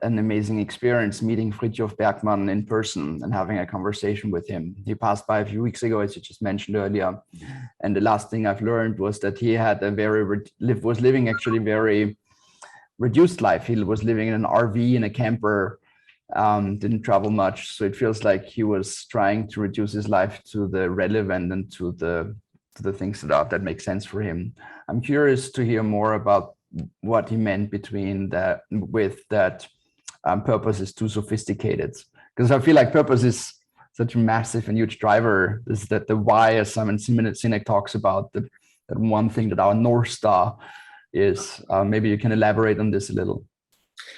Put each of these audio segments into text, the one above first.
an amazing experience meeting Fridtjof Bergmann in person and having a conversation with him. He passed by a few weeks ago, as you just mentioned earlier. And the last thing I've learned was that he had a was living actually very reduced life. He was living in an RV in a camper, didn't travel much. So it feels like he was trying to reduce his life to the relevant and to the things that make sense for him. I'm curious to hear more about what he meant between that with that purpose is too sophisticated, because I feel like purpose is such a massive and huge driver. Is that the why, as Simon Sinek talks about, that one thing that our North Star is. Maybe you can elaborate on this a little.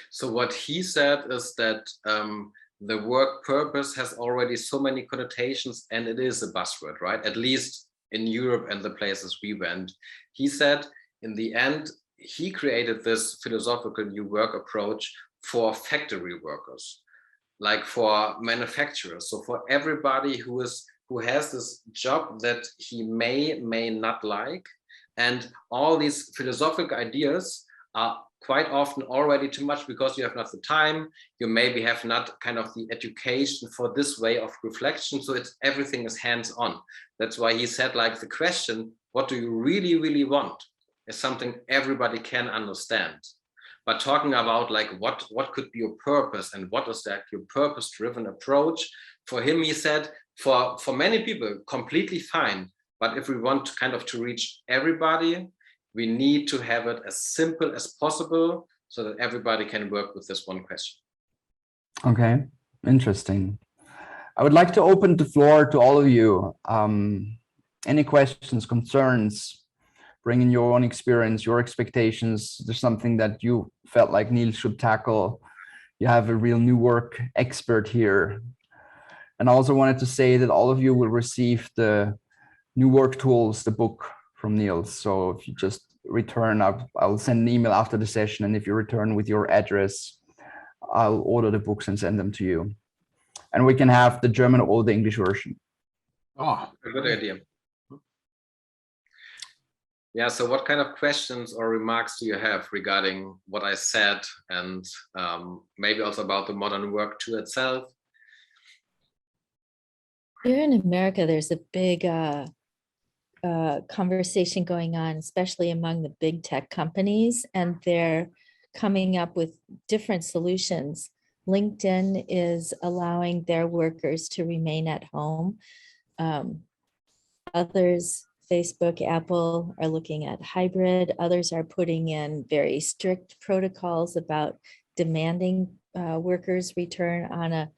So what he said is that the work purpose has already so many connotations, and it is a buzzword, right? At least in Europe and the places we went. He said in the end, he created this philosophical new work approach for factory workers, like for manufacturers. So for everybody who has this job that he may not like, and all these philosophical ideas are quite often already too much because you have not the time, you maybe have not kind of the education for this way of reflection. So it's everything is hands-on. That's why he said, like, the question, what do you really, really want, is something everybody can understand. But talking about like what could be your purpose and what is that your purpose-driven approach, for him, he said, for many people, completely fine. But if we want to kind of to reach everybody, we need to have it as simple as possible so that everybody can work with this one question. Okay, interesting. I would like to open the floor to all of you. Any questions, concerns? Bring in your own experience, your expectations. There's something that you felt like Nils should tackle. You have a real new work expert here. And I also wanted to say that all of you will receive the new work tools, the book from Nils. So if you just return, I'll send an email after the session. And if you return with your address, I'll order the books and send them to you. And we can have the German or the English version. Oh, a good idea. Yeah, so what kind of questions or remarks do you have regarding what I said, and maybe also about the modern work tool itself? Here in America, there's a big conversation going on, especially among the big tech companies, and they're coming up with different solutions. LinkedIn is allowing their workers to remain at home. Others, Facebook, Apple, are looking at hybrid. Others are putting in very strict protocols about demanding workers return on a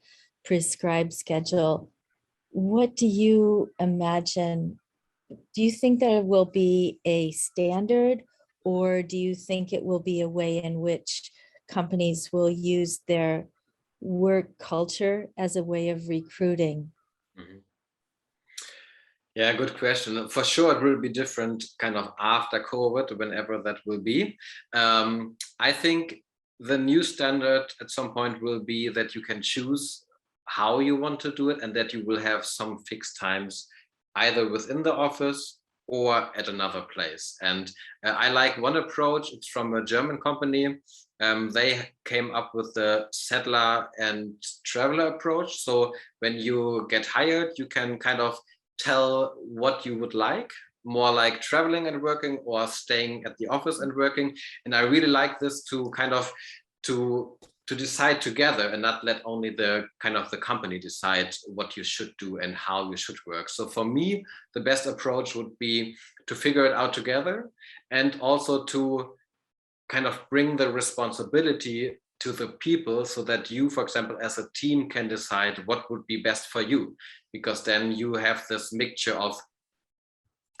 prescribed schedule. What do you imagine? Do you think there will be a standard, or do you think it will be a way in which companies will use their work culture as a way of recruiting? Mm-hmm. Yeah, good question. For sure, it will be different kind of after COVID, whenever that will be. I think the new standard at some point will be that you can choose how you want to do it, and that you will have some fixed times either within the office or at another place. And I like one approach. It's from a German company. They came up with the settler and traveler approach. So when you get hired, you can kind of tell what you would like, more like traveling and working or staying at the office and working. And I really like this to kind of to decide together and not let only the kind of the company decide what you should do and how you should work. So for me, the best approach would be to figure it out together, and also to kind of bring the responsibility to the people, so that you, for example, as a team can decide what would be best for you, because then you have this mixture of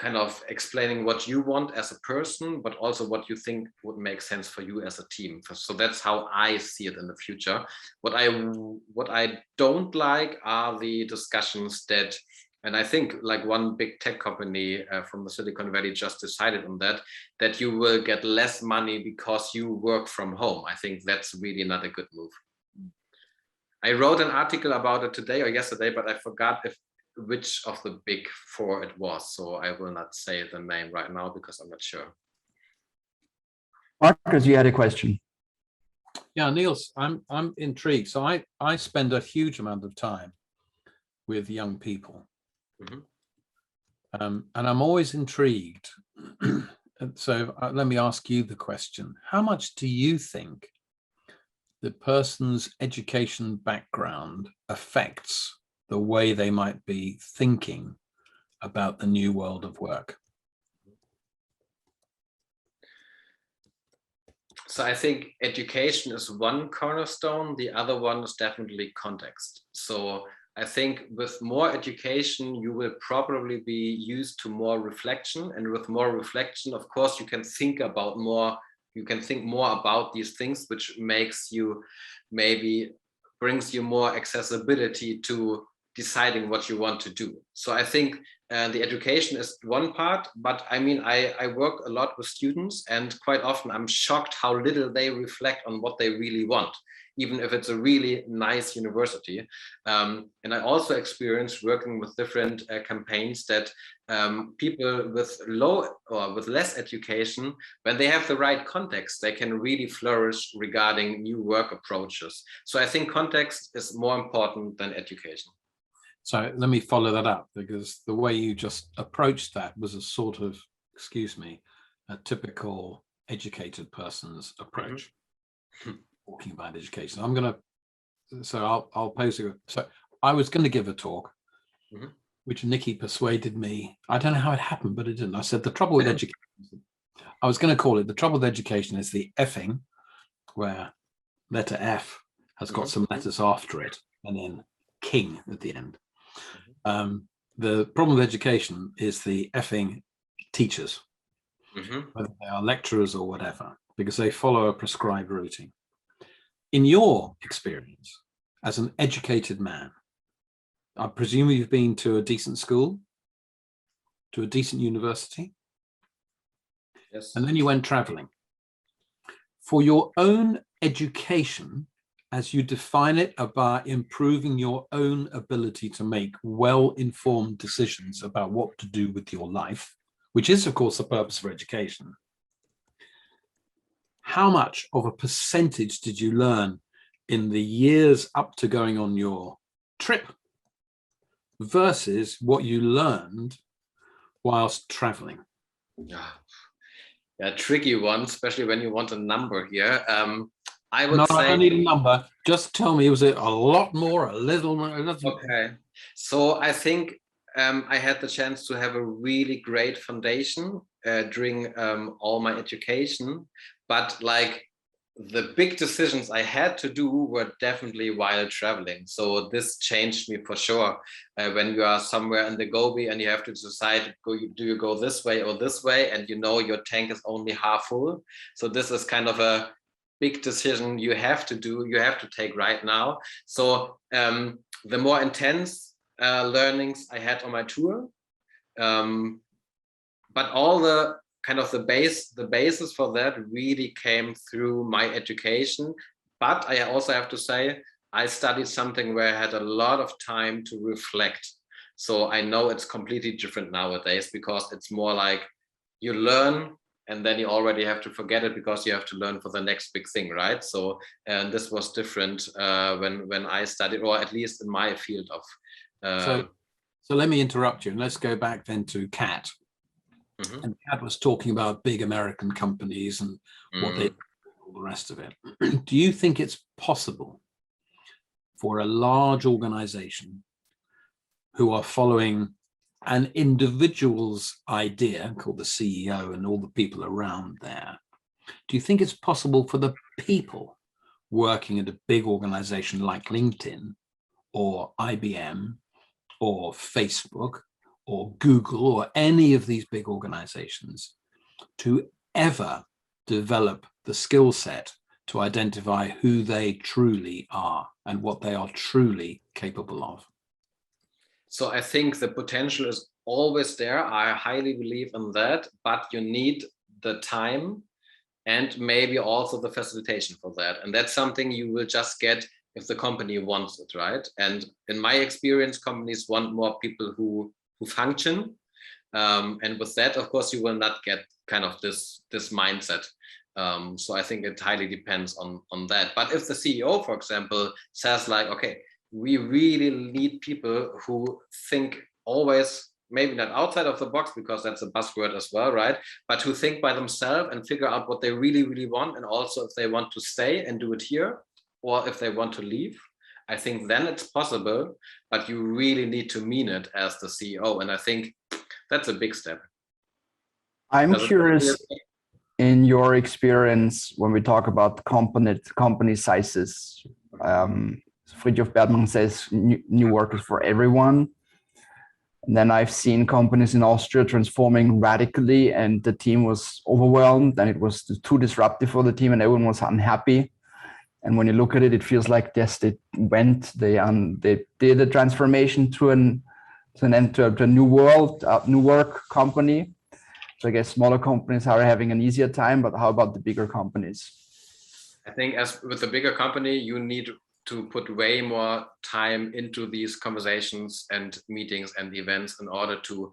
kind of explaining what you want as a person, but also what you think would make sense for you as a team. So that's how I see it in the future. What I don't like are the discussions that, and I think like one big tech company from the Silicon Valley just decided on that you will get less money because you work from home. I think that's really not a good move. I wrote an article about it today or yesterday, but I forgot which of the big four it was. So I will not say the name right now because I'm not sure. Marcus, you had a question. Yeah, Nils, I'm intrigued. So I spend a huge amount of time with young people. Mhm. And I'm always intrigued. So let me ask you the question. How much do you think the person's education background affects the way they might be thinking about the new world of work? So I think education is one cornerstone. The other one is definitely context. So I think with more education, you will probably be used to more reflection. And with more reflection, of course, you can think about more, you can think more about these things, which makes you maybe brings you more accessibility to deciding what you want to do. So I think the education is one part, but I mean, I work a lot with students, and quite often I'm shocked how little they reflect on what they really want, even if it's a really nice university. And I also experienced working with different campaigns that people with low or with less education, when they have the right context, they can really flourish regarding new work approaches. So I think context is more important than education. So let me follow that up, because the way you just approached that was a sort of, excuse me, a typical educated person's approach. Mm-hmm. Talking about education. I'll pose it. So I was going to give a talk, Mm-hmm. which Nikki persuaded me. I don't know how it happened, but it didn't. I said, the trouble with education, I was going to call it, the trouble with education is the effing, where letter F has got some letters after it, and then king at the end. The problem with education is the effing teachers, whether they are lecturers or whatever, because they follow a prescribed routine. In your experience as an educated man, I presume you've been to a decent school, to a decent university. Yes. And then you went traveling. For your own education, as you define it, about improving your own ability to make well-informed decisions about what to do with your life, which is, of course, the purpose of education. How much of a percentage did you learn in the years up to going on your trip versus what you learned whilst traveling? Yeah, tricky one, especially when you want a number here. I would No, say, I don't need a number. Just tell me, was it a lot more, a little more? okay. So I think I had the chance to have a really great foundation during all my education, but like the big decisions I had to do were definitely while traveling. So this changed me for sure. When you are somewhere in the Gobi and you have to decide, do you go this way or this way? And you know your tank is only half full. So this is kind of a big decision you have to do, you have to take right now. So the more intense learnings I had on my tour, but all the kind of the basis for that really came through my education. But I also have to say, I studied something where I had a lot of time to reflect. So I know it's completely different nowadays, because it's more like you learn and then you already have to forget it because you have to learn for the next big thing, right? So, and this was different when I studied, or at least in my field of. So let me interrupt you, and let's go back then to Kat. And Kat was talking about big American companies and what they do, all the rest of it. Do you think it's possible for a large organization who are following an individual's idea, called the CEO and all the people around there, do you think it's possible for the people working at a big organization like LinkedIn or IBM or Facebook or Google or any of these big organizations to ever develop the skill set to identify who they truly are and what they are truly capable of? So I think the potential is always there. I highly believe in that, but you need the time and maybe also the facilitation for that. And that's something you will just get if the company wants it, right? And in my experience, companies want more people who function. And with that, of course, you will not get kind of this mindset. So I think it highly depends on that. But if the CEO, for example, says like, okay, we really need people who think always, maybe not outside of the box, because that's a buzzword as well, right? But who think by themselves and figure out what they really, really want, and also if they want to stay and do it here, or if they want to leave, I think then it's possible, but you really need to mean it as the CEO. And I think that's a big step. I'm curious, in your experience, when we talk about company sizes, Fridtjof Bergmann says new work is for everyone. And then I've seen companies in Austria transforming radically, and the team was overwhelmed, and it was too disruptive for the team, and everyone was unhappy. And when you look at it, it feels like yes, they did a transformation to a new world, new work company. So I guess smaller companies are having an easier time, but how about the bigger companies? I think as with the bigger company, you need to put way more time into these conversations and meetings and events in order to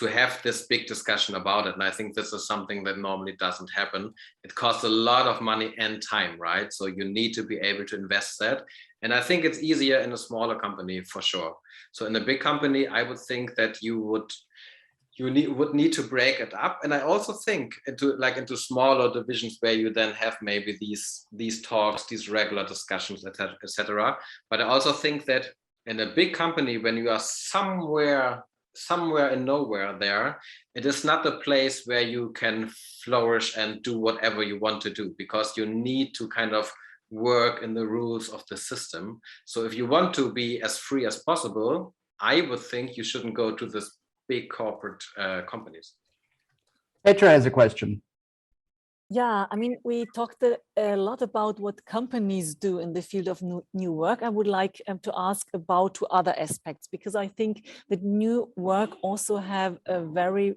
have this big discussion about it. And I think this is something that normally doesn't happen. It costs a lot of money and time, right? So you need to be able to invest that. And I think it's easier in a smaller company for sure. So in a big company, I would think that you would need to break it up. And I also think into smaller divisions where you then have maybe these talks, these regular discussions, etc. But I also think that in a big company, when you are somewhere in nowhere there, it is not the place where you can flourish and do whatever you want to do, because you need to kind of work in the rules of the system. So if you want to be as free as possible, I would think you shouldn't go to this big corporate companies. Petra has a question. Yeah, I mean, we talked a lot about what companies do in the field of new work. I would like to ask about two other aspects, because I think that new work also has a very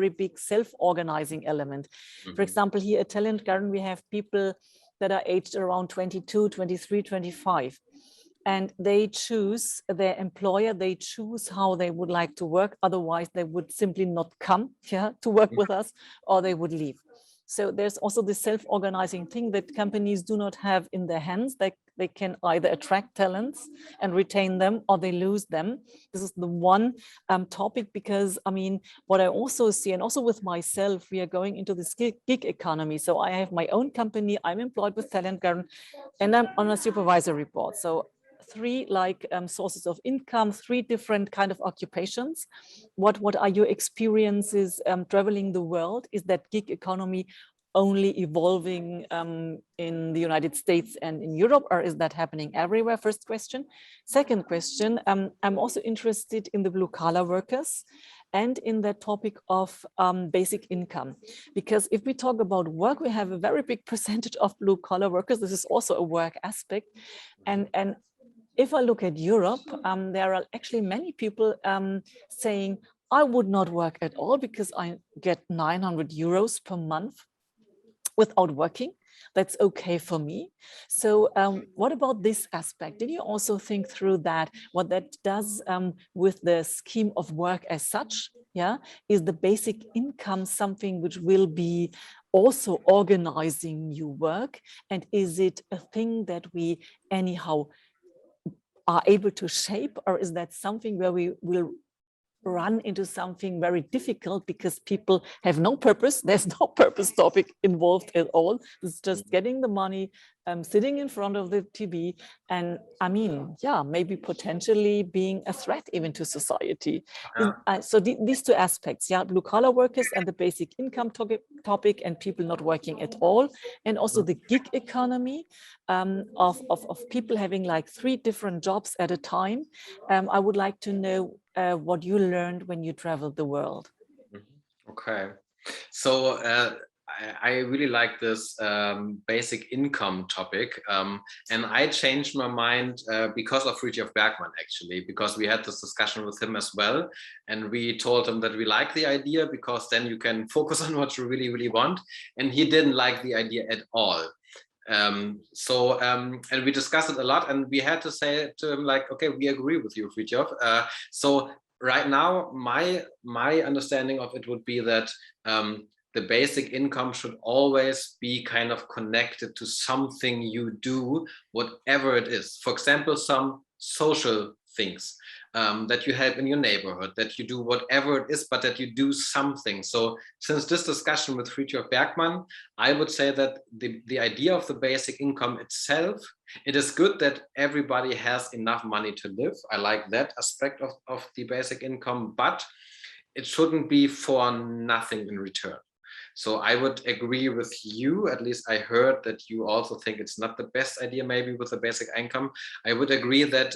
big self-organizing element. For example, here at Talent Garden, we have people that are aged around 22, 23, 25. And they choose their employer, they choose how they would like to work. Otherwise, they would simply not come to work with us, or they would leave. So there's also this self-organizing thing that companies do not have in their hands. They can either attract talents and retain them, or they lose them. This is the one topic, because I mean, what I also see, and also with myself, we are going into this gig economy. So I have my own company, I'm employed with Talent Garden, and I'm on a supervisory board. So three sources of income, three different kind of occupations. What are your experiences traveling the world? Is that gig economy only evolving in the United States and in Europe, or is that happening everywhere? First question. Second question, I'm also interested in the blue collar workers and in the topic of basic income. Because if we talk about work, we have a very big percentage of blue collar workers. This is also a work aspect. And if I look at Europe, there are actually many people saying, I would not work at all because I get 900 euros per month without working. That's okay for me. So what about this aspect? Did you also think through that, what that does with the scheme of work as such? Yeah, is the basic income something which will be also organizing new work? And is it a thing that we anyhow are able to shape, or is that something where we will run into something very difficult because people have no purpose? There's no purpose topic involved at all. It's just getting the money, sitting in front of the TV, and I mean, yeah, maybe potentially being a threat even to society. Yeah. So these two aspects, yeah, blue collar workers and the basic income topic and people not working at all, and also the gig economy of people having like 3 different jobs at a time. I would like to know what you learned when you traveled the world. Okay, so I really like this basic income topic, and I changed my mind because of Fridtjof Bergmann, actually, because we had this discussion with him as well, and we told him that we like the idea because then you can focus on what you really, really want, and he didn't like the idea at all. And we discussed it a lot, and we had to say to him like, okay, we agree with you, Fridtjof. So right now, my understanding of it would be that the basic income should always be kind of connected to something you do, whatever it is. For example, some social things that you help in your neighborhood, that you do whatever it is, but that you do something. So since this discussion with Fridtjof Bergmann, I would say that the idea of the basic income itself, it is good that everybody has enough money to live. I like that aspect of the basic income, but it shouldn't be for nothing in return. So I would agree with you, at least I heard that you also think it's not the best idea maybe with the basic income. I would agree that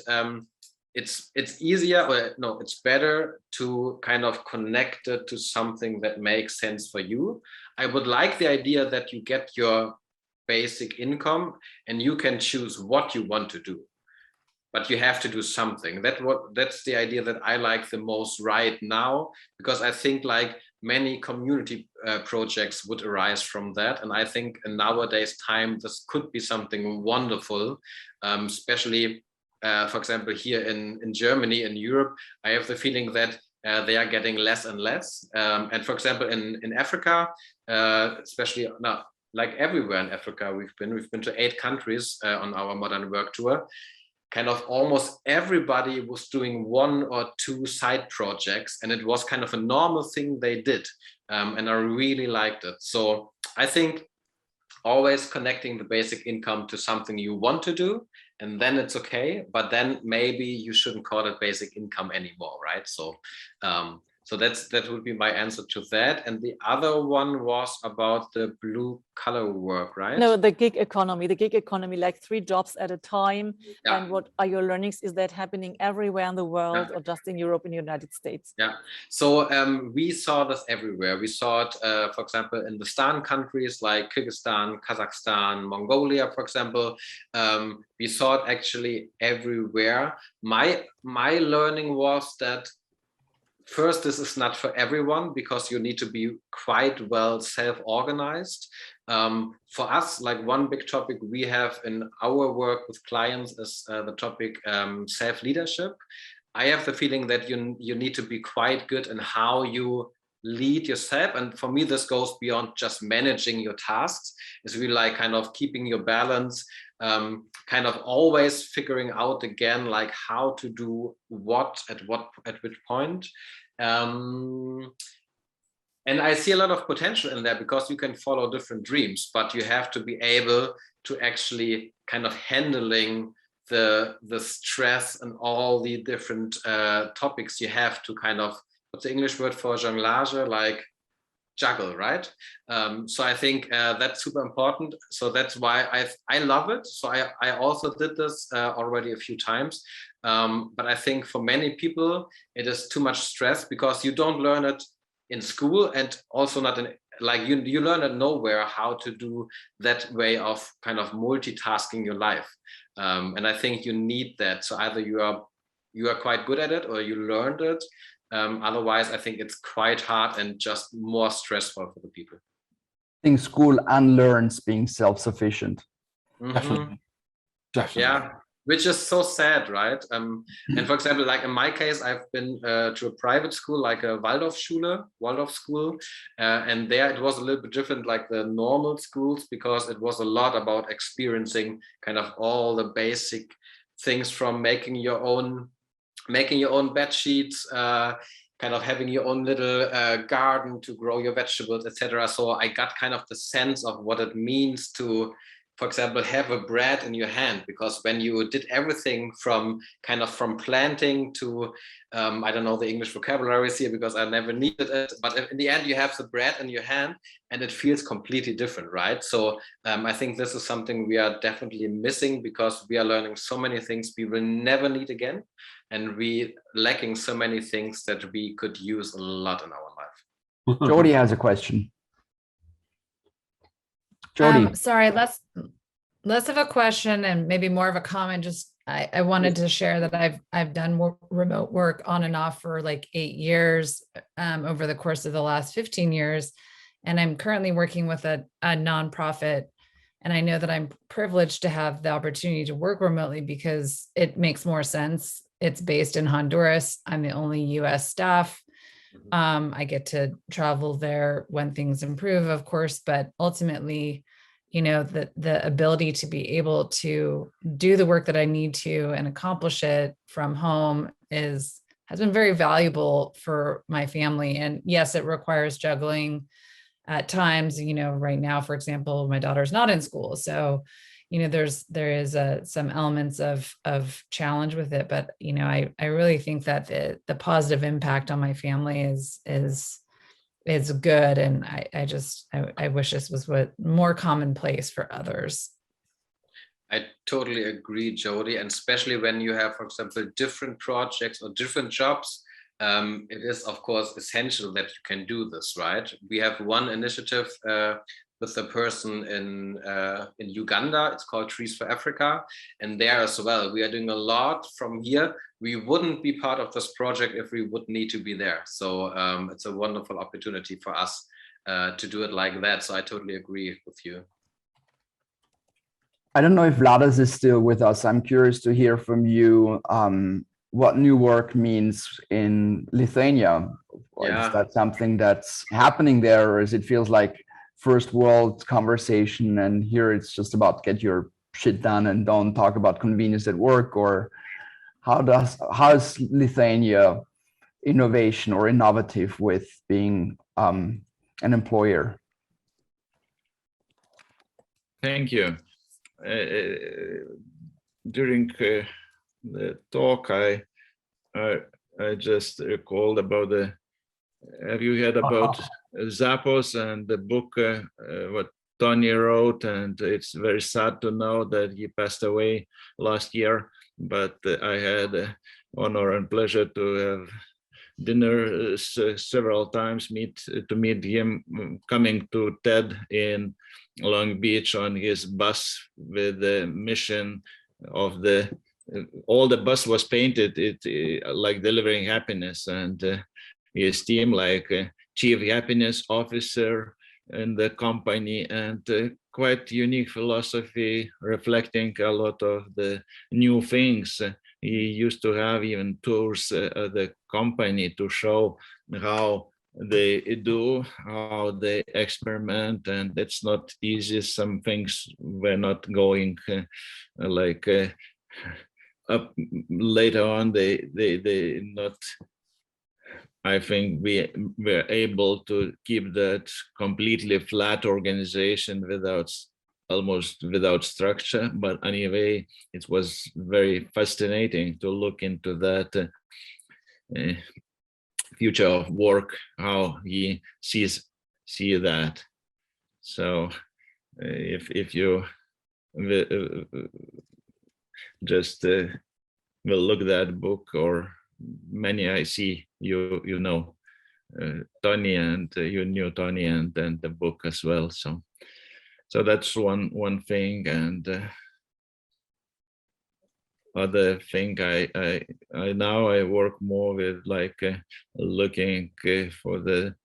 it's easier, or no, it's better to kind of connect it to something that makes sense for you. I would like the idea that you get your basic income and you can choose what you want to do, but you have to do something. That's the idea that I like the most right now, because I think like many community projects would arise from that. And I think in nowadays time, this could be something wonderful, especially for example, here in Germany, in Europe, I have the feeling that they are getting less and less. And for example, in Africa, especially now, like everywhere in Africa, we've been to 8 countries on our modern work tour. Kind of almost everybody was doing 1 or 2 side projects, and it was kind of a normal thing they did. And I really liked it. So I think always connecting the basic income to something you want to do, and then it's okay, but then maybe you shouldn't call it basic income anymore, right? So so that would be my answer to that. And the other one was about the blue collar work, right? No, the gig economy, like 3 jobs at a time. Yeah. And what are your learnings? Is that happening everywhere in the world, or just in Europe and United States? Yeah, so we saw this everywhere. We saw it, for example, in the Stan countries like Kyrgyzstan, Kazakhstan, Mongolia, for example. We saw it actually everywhere. My learning was that first, this is not for everyone, because you need to be quite well self-organized. For us, like one big topic we have in our work with clients is the topic self-leadership. I have the feeling that you need to be quite good in how you lead yourself. And for me, this goes beyond just managing your tasks. It's really like kind of keeping your balance, kind of always figuring out again, like how to do what at which point. And I see a lot of potential in there, because you can follow different dreams, but you have to be able to actually kind of handling the stress and all the different topics you have to kind of, what's the English word for jonglage, like juggle, right? So I think that's super important. So that's why I love it. So I also did this already a few times. But I think for many people, it is too much stress, because you don't learn it in school, and also not in, like you learn it nowhere how to do that way of kind of multitasking your life. And I think you need that. So either you are quite good at it, or you learned it. Otherwise, I think it's quite hard and just more stressful for the people. I think school unlearns being self-sufficient. Mm-hmm. Definitely. Yeah, which is so sad, right? And for example, like in my case, I've been to a private school, like a Waldorf school, and there it was a little bit different, like the normal schools, because it was a lot about experiencing kind of all the basic things, from making your own bed sheets, kind of having your own little garden to grow your vegetables, etc. So I got kind of the sense of what it means to, for example, have a bread in your hand, because when you did everything from planting to, I don't know the English vocabularies here because I never needed it, but in the end you have the bread in your hand and it feels completely different, right? So I think this is something we are definitely missing, because we are learning so many things we will never need again, and we lacking so many things that we could use a lot in our life. Jody has a question. Jody. Sorry, less of a question and maybe more of a comment. Just I wanted to share that I've done remote work on and off for like 8 years over the course of the last 15 years. And I'm currently working with a nonprofit. And I know that I'm privileged to have the opportunity to work remotely because it makes more sense. It's based in Honduras. I'm the only US staff. I get to travel there when things improve, of course, but ultimately, you know, the ability to be able to do the work that I need to and accomplish it from home has been very valuable for my family. And yes, it requires juggling at times. You know, right now, for example, my daughter's not in school, so you know, there is some elements of challenge with it, but you know, I really think that the positive impact on my family is good, and I wish this was what more commonplace for others. I totally agree, Jody, and especially when you have, for example, different projects or different jobs, it is of course essential that you can do this, right? We have one initiative with a person in Uganda. It's called Trees for Africa, and there as well, we are doing a lot from here. We wouldn't be part of this project if we would need to be there. So it's a wonderful opportunity for us to do it like that. So I totally agree with you. I don't know if Vladas is still with us. I'm curious to hear from you what new work means in Lithuania. Yeah. Is that something that's happening there, or is it feels like first world conversation and here it's just about get your shit done and don't talk about convenience at work? Or how is Lithuania innovation or innovative with being an employer? Thank you. During the talk, I just recalled about the. Have you heard about Zappos and the book what Tony wrote? And it's very sad to know that he passed away last year. But I had the honor and pleasure to have dinner several times to meet him coming to TED in Long Beach on his bus with the mission of all the bus was painted like delivering happiness, and his team like chief happiness officer in the company, and quite unique philosophy reflecting a lot of the new things. He used to have even tours of the company to show how they do, how they experiment, and it's not easy. Some things were not going up later on. They not. I think we were able to keep that completely flat organization almost without structure. But anyway, it was very fascinating to look into that future of work, how he see that. So if you just will look that book, or many I see you know Tony, and you knew Tony and the book as well. So that's one thing. And other thing, I now I work more with like looking for the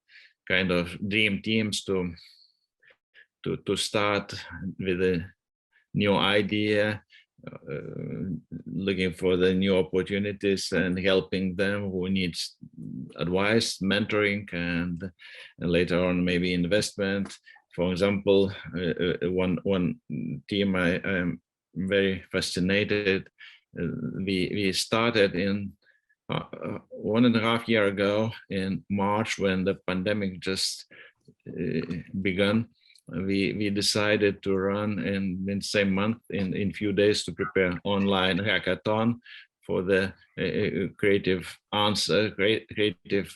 kind of dream teams to start with a new idea, looking for the new opportunities and helping them who needs advice, mentoring, and later on maybe investment. For example, one team I am very fascinated. We started in 1.5 years ago in March, when the pandemic just began. We decided to run in the same month in few days to prepare online hackathon for the creative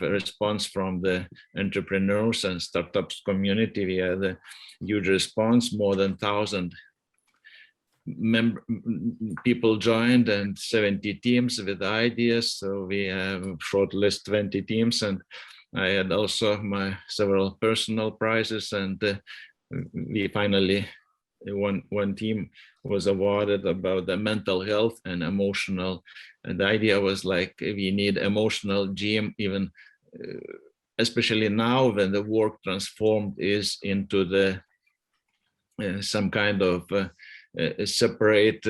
response from the entrepreneurs and startups community. We had a huge response, more than 1,000 people joined and 70 teams with ideas. So we have shortlist 20 teams, and I had also my several personal prizes, and we finally one team was awarded about the mental health and emotional, and the idea was like we need emotional gym, even especially now when the work transformed is into the some kind of separate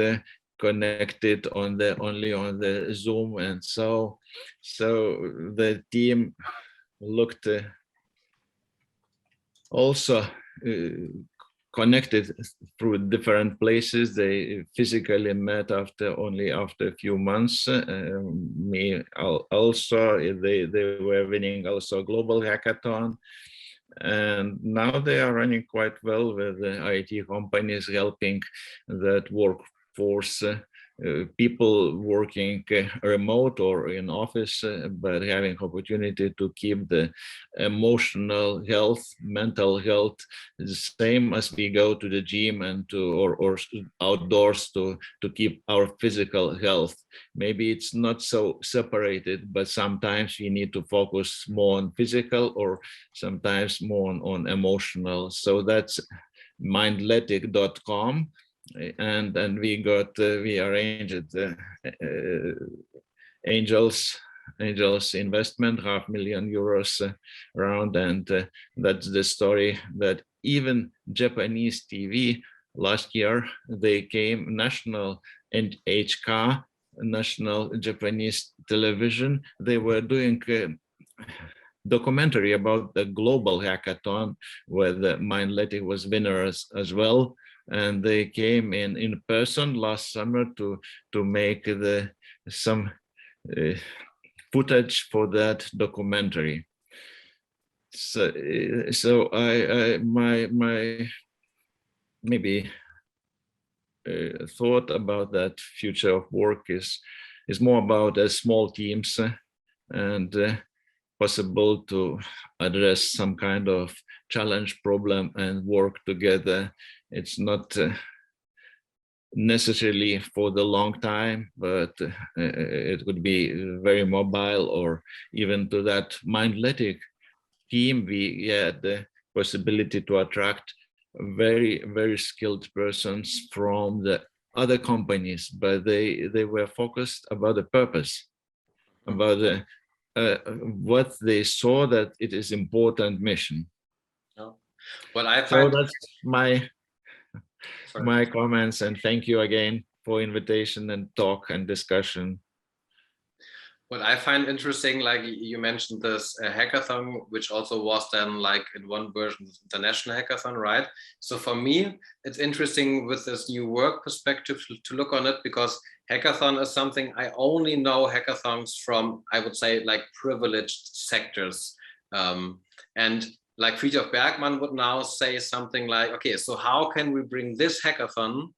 connected only on the Zoom. And so the team looked also connected through different places. They physically met only after a few months. Me also, they were winning also a global hackathon. And now they are running quite well with the IT companies helping that workforce, people working remote or in office, but having opportunity to keep the emotional health, mental health, the same as we go to the gym and or outdoors to keep our physical health. Maybe it's not so separated, but sometimes we need to focus more on physical or sometimes more on emotional. So that's mindletic.com. And we arranged angels investment, €500,000 around, and that's the story that even Japanese TV last year, they came national and HK, national Japanese television, they were doing documentary about the global hackathon where the Mindletic was winners as well. And they came in person last summer to make some footage for that documentary. So my maybe thought about that future of work is more about small teams and possible to address some kind of challenge problem and work together. It's not necessarily for the long time, but it could be very mobile, or even to that Mindletic team, we had the possibility to attract very, very skilled persons from the other companies, but they were focused about the purpose, about the what they saw that it is important mission. Well, I find so that's my comments, and thank you again for invitation and talk and discussion. What I find interesting, like you mentioned this hackathon, which also was then like in one version, the international hackathon, right? So for me, it's interesting with this new work perspective to look on it, because hackathon is something I only know hackathons from, I would say, like privileged sectors. And like Fridtjof Bergmann would now say something like, okay, so how can we bring this hackathon,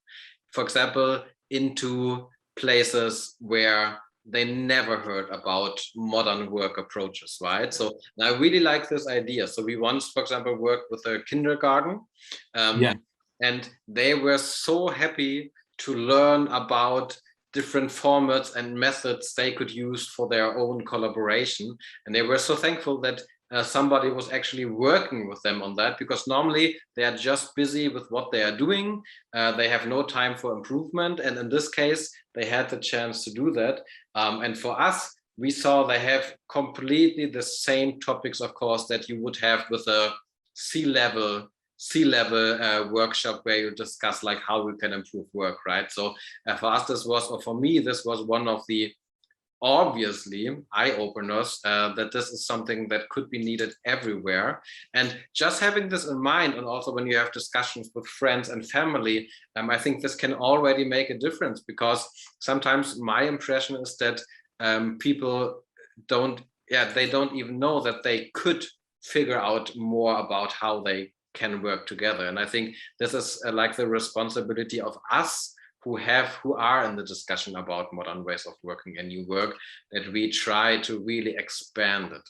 for example, into places where they never heard about modern work approaches, right? So I really like this idea. So we once, for example, worked with a kindergarten, and they were so happy to learn about different formats and methods they could use for their own collaboration. And they were so thankful that somebody was actually working with them on that, because normally they are just busy with what they are doing. They have no time for improvement. And in this case, they had the chance to do that. And for us, we saw they have completely the same topics, of course, that you would have with a C-level workshop where you discuss like how we can improve work, right? So for us, this was, or for me, this was one of the obviously eye-openers, that this is something that could be needed everywhere. And just having this in mind, and also when you have discussions with friends and family, I think this can already make a difference, because sometimes my impression is that people don't even know that they could figure out more about how they can work together. And I think this is like the responsibility of us who are in the discussion about modern ways of working and new work, that we try to really expand it.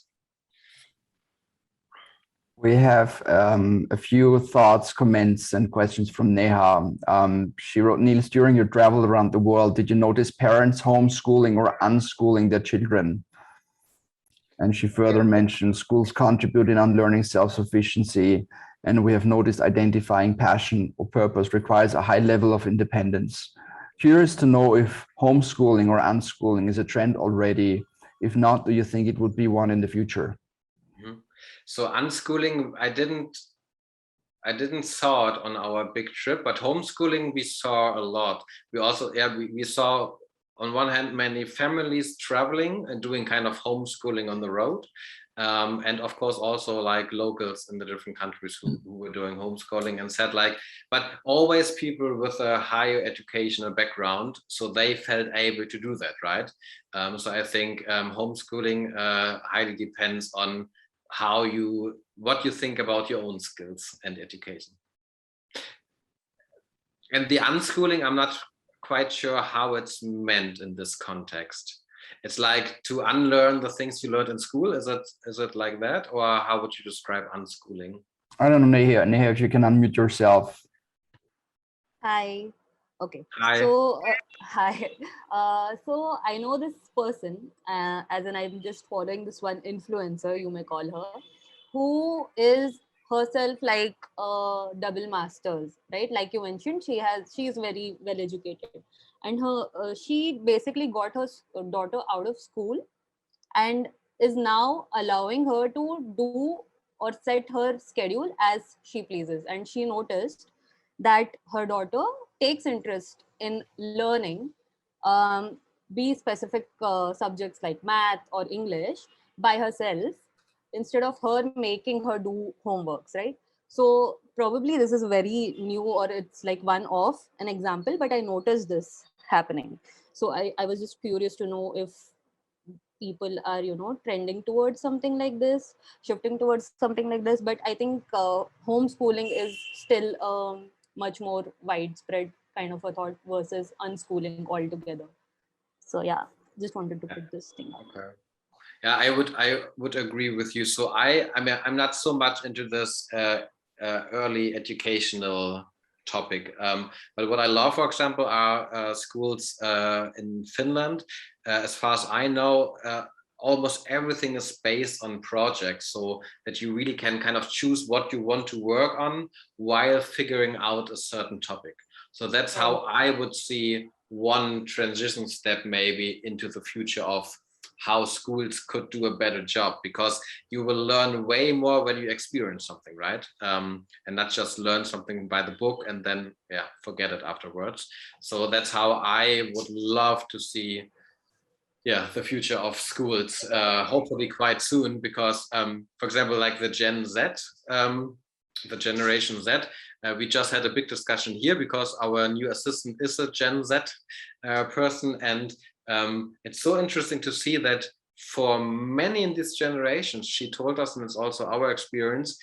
We have a few thoughts, comments, and questions from Neha. She wrote, Nils, during your travel around the world, did you notice parents homeschooling or unschooling their children? And she further mentioned schools contributing on learning self-sufficiency, and we have noticed identifying passion or purpose requires a high level of independence. Curious to know if homeschooling or unschooling is a trend already. If not, do you think it would be one in the future? So unschooling, I didn't saw it on our big trip, but homeschooling we saw a lot. We also, we saw on one hand many families traveling and doing kind of homeschooling on the road. And of course also like locals in the different countries who were doing homeschooling, and said like, but always people with a higher educational background, so they felt able to do that, right? So I think homeschooling highly depends on what you think about your own skills and education. And the unschooling, I'm not quite sure how it's meant in this context. It's like to unlearn the things you learned in school. Is it like that, or how would you describe unschooling? I don't know, Neha, if you can unmute yourself. Hi. Okay. Hi. So, hi. So I know this person, as in I'm just following this one influencer, you may call her, who is herself like double masters, right? Like you mentioned, she is very well educated, and she basically got her daughter out of school and is now allowing her to do or set her schedule as she pleases. And she noticed that her daughter takes interest in learning, be specific subjects like math or English by herself, instead of her making her do homeworks, right? So probably this is very new, or it's like one off an example, but I noticed this happening. So I was just curious to know if people are, trending towards something like this, shifting towards something like this. But I think homeschooling is still much more widespread kind of a thought versus unschooling altogether. So yeah, just wanted to put this thing out. Okay. Yeah, I would agree with you. So I mean, I'm not so much into this early educational topic, but what I love, for example, are schools in Finland. As far as I know, almost everything is based on projects, so that you really can kind of choose what you want to work on while figuring out a certain topic. So that's how I would see one transition step maybe into the future of how schools could do a better job, because you will learn way more when you experience something, right? And not just learn something by the book and then forget it afterwards. So that's how I would love to see the future of schools, hopefully quite soon, because for example, like the Gen Z, the Generation Z, we just had a big discussion here because our new assistant is a Gen Z person, and it's so interesting to see that for many in this generation, she told us, and it's also our experience,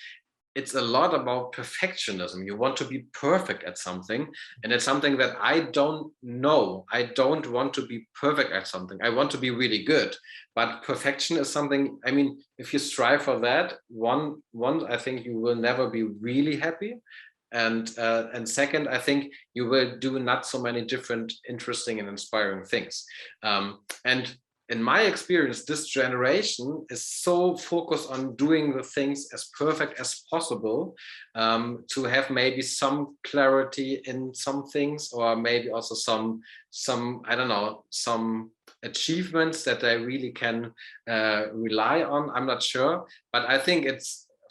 it's a lot about perfectionism. You want to be perfect at something, and it's something that I don't know. I don't want to be perfect at something. I want to be really good, but perfection is something, I mean, if you strive for that, one, I think you will never be really happy. And second, I think you will do not so many different interesting and inspiring things. And in my experience, this generation is so focused on doing the things as perfect as possible, to have maybe some clarity in some things, or maybe also some I don't know, some achievements that they really can rely on. I'm not sure, but I think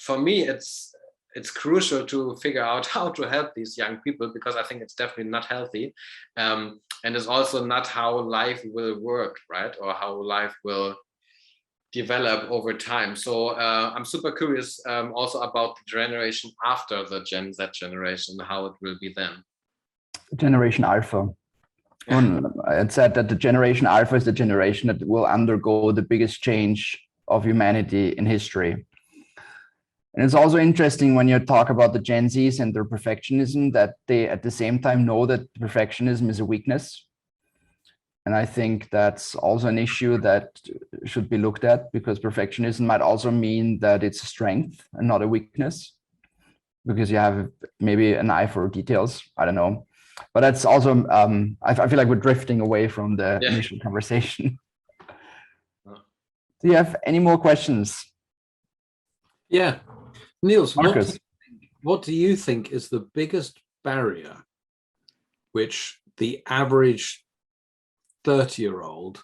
for me, it's crucial to figure out how to help these young people, because I think it's definitely not healthy. And it's also not how life will work, right? Or how life will develop over time. So I'm super curious also about the generation after the Gen Z generation, how it will be then. Generation Alpha. It said that the Generation Alpha is the generation that will undergo the biggest change of humanity in history. And it's also interesting when you talk about the Gen Zs and their perfectionism, that they at the same time know that perfectionism is a weakness. And I think that's also an issue that should be looked at, because perfectionism might also mean that it's a strength and not a weakness, because you have maybe an eye for details. I don't know. But that's also, I feel like we're drifting away from the initial conversation. Do you have any more questions? Yeah. Nils, Marcus, what do you think is the biggest barrier which the average 30-year-old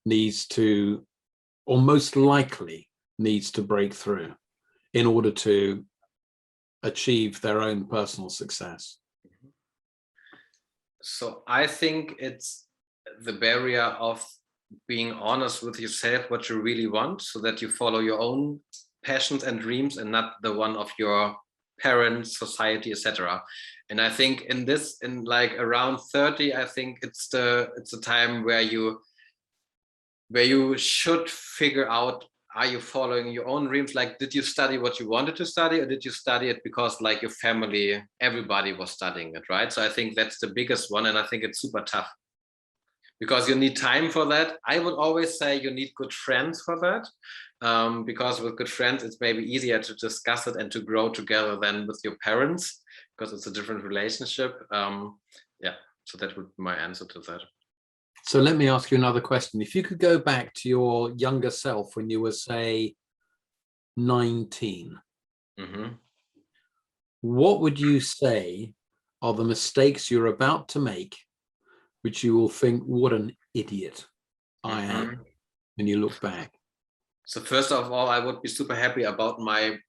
needs to, or most likely needs to break through in order to achieve their own personal success? So I think it's the barrier of being honest with yourself, what you really want, so that you follow your own passions and dreams and not the one of your parents, society, etc. And I think in like around 30, I think it's the time where you should figure out, are you following your own dreams? Like, did you study what you wanted to study, or did you study it because like your family, everybody was studying it, right? So I think that's the biggest one, and I think it's super tough because you need time for that. I would always say you need good friends for that, because with good friends, it's maybe easier to discuss it and to grow together than with your parents, because it's a different relationship. Yeah, so that would be my answer to that. So let me ask you another question. If you could go back to your younger self when you were, say, 19, what would you say are the mistakes you're about to make, which you will think, what an idiot I am when you look back? So first of all, I would be super happy about my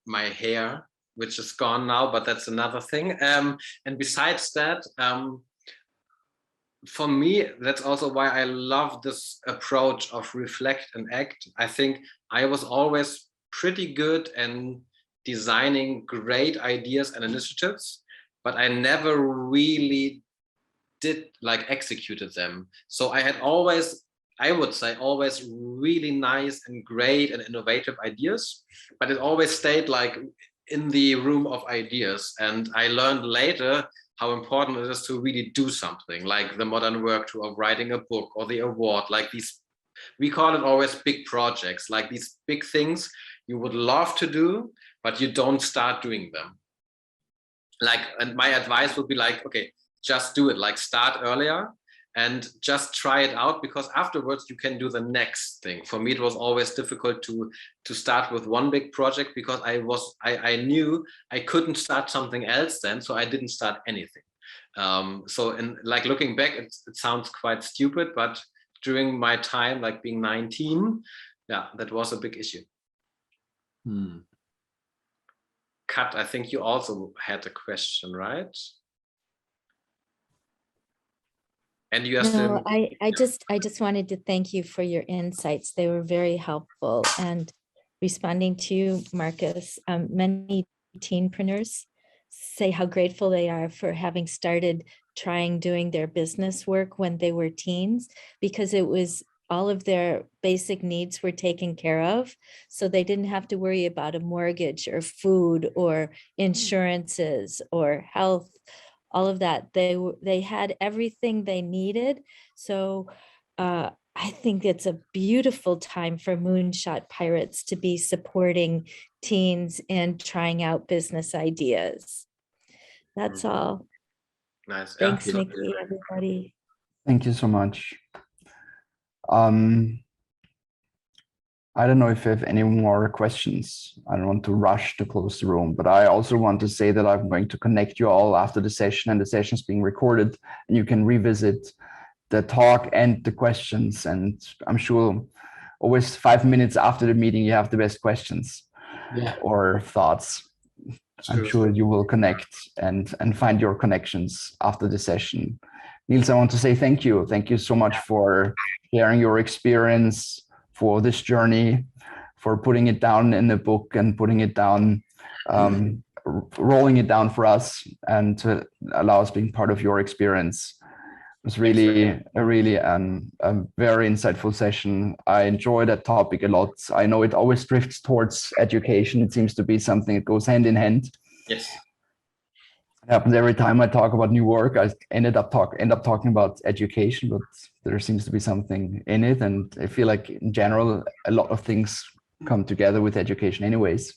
hair, which is gone now, but that's another thing. And besides that, for me, that's also why I love this approach of reflect and act. I think I was always pretty good in designing great ideas and initiatives, but I never really did like executed them. So I had always, I would say, always really nice and great and innovative ideas, but it always stayed like in the room of ideas. And I learned later how important it is to really do something, like the modern work of writing a book or the award, like these, we call it always big projects, like these big things you would love to do, but you don't start doing them. Like, and my advice would be like, okay, just do it, like start earlier and just try it out, because afterwards you can do the next thing. For me, it was always difficult to start with one big project, because I knew I couldn't start something else then, so I didn't start anything. So in like looking back, it sounds quite stupid, but during my time, like being 19, yeah, that was a big issue. Kat, I think you also had a question, right? And you asked him. I just wanted to thank you for your insights. They were very helpful. And responding to you, Marcus, many teenpreneurs say how grateful they are for having started doing their business work when they were teens, because it was all of their basic needs were taken care of. So they didn't have to worry about a mortgage or food or insurances or health, all of that. They had everything they needed. So I think it's a beautiful time for Moonshot Pirates to be supporting teens and trying out business ideas. That's all. Nice. Thanks, Nikki, everybody. Thank you so much. I don't know if you have any more questions. I don't want to rush to close the room, but I also want to say that I'm going to connect you all after the session, and the session is being recorded, and you can revisit the talk and the questions. And I'm sure always 5 minutes after the meeting, you have the best questions or thoughts. Sure. I'm sure you will connect and find your connections after the session. Nils, I want to say thank you. Thank you so much for sharing your experience, for this journey, for putting it down in the book and putting it down, rolling it down for us, and to allow us being part of your experience. It was really a very insightful session. I enjoyed that topic a lot. I know it always drifts towards education. It seems to be something that goes hand in hand. Yes. It happens every time I talk about new work. I end up talking about education, but there seems to be something in it. And I feel like in general, a lot of things come together with education anyways.